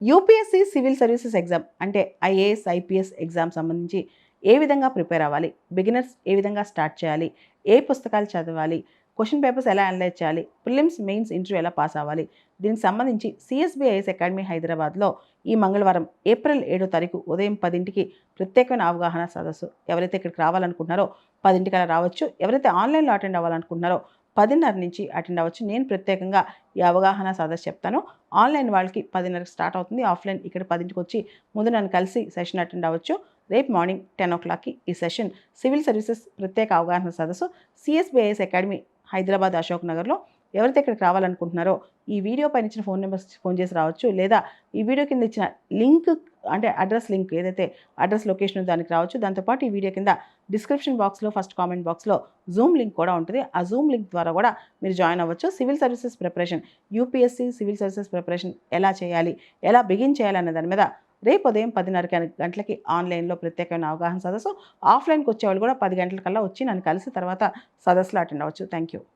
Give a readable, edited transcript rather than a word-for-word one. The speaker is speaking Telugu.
యూపీఎస్సీ సివిల్ సర్వీసెస్ ఎగ్జామ్ అంటే ఐఏఎస్, ఐపీఎస్ ఎగ్జామ్ సంబంధించి ఏ విధంగా ప్రిపేర్ అవ్వాలి? బిగినర్స్ ఏ విధంగా స్టార్ట్ చేయాలి? ఏ పుస్తకాలు చదవాలి? క్వెషన్ పేపర్స్ ఎలా అనలైజ్ చేయాలి? ప్రిలిమ్స్, మెయిన్స్, ఇంటర్వ్యూ ఎలా పాస్ అవ్వాలి? దీనికి సంబంధించి సిఎస్బి ఐఏఎస్ అకాడమీ హైదరాబాద్లో ఈ మంగళవారం ఏప్రిల్ 7వ తారీఖు ఉదయం 10కి ప్రత్యేకమైన అవగాహన సదస్సు. ఎవరైతే ఇక్కడికి రావాలనుకుంటున్నారో 10కి అలా రావచ్చు. ఎవరైతే ఆన్లైన్లో అటెండ్ అవ్వాలనుకుంటున్నారో 10:30 నుంచి అటెండ్ అవ్వచ్చు. నేను ప్రత్యేకంగా ఈ అవగాహన సదస్సు చెప్తాను. ఆన్లైన్ వాళ్ళకి 10:30కి స్టార్ట్ అవుతుంది. ఆఫ్లైన్ ఇక్కడ 10కి వచ్చి ముందు నన్ను కలిసి సెషన్ అటెండ్ అవ్వచ్చు. రేపు మార్నింగ్ 10:00కి ఈ సెషన్ సివిల్ సర్వీసెస్ ప్రత్యేక అవగాహన సదస్సు సిఎస్బిఐఎస్ అకాడమీ హైదరాబాద్ అశోక్ నగర్లో. ఎవరైతే ఇక్కడికి రావాలనుకుంటున్నారో ఈ వీడియో పైన ఇచ్చిన ఫోన్ నెంబర్స్ ఫోన్ చేసి రావచ్చు. లేదా ఈ వీడియో కింద ఇచ్చిన లింక్ అంటే అడ్రస్ లింక్ ఏదైతే అడ్రస్ లొకేషన్ దానికి రావచ్చు. దాంతోపాటు ఈ వీడియో కింద డిస్క్రిప్షన్ బాక్స్లో ఫస్ట్ కామెంట్ బాక్స్లో జూమ్ లింక్ కూడా ఉంటుంది. ఆ జూమ్ లింక్ ద్వారా కూడా మీరు జాయిన్ అవ్వచ్చు. Civil services preparation, UPSC civil services preparation ఎలా చేయాలి, ఎలా బిగిన్ చేయాలి అనే దాని మీద రేపు ఉదయం 10:30 గంటలకి ఆన్లైన్లో ప్రత్యేకమైన అవగాహన సదస్సు. ఆఫ్లైన్కి వచ్చేవాళ్ళు కూడా 10 గంటల కల్లా వచ్చి నన్ను కలిసి తర్వాత సదస్సులో అటెండ్ అవ్వచ్చు. Thank you.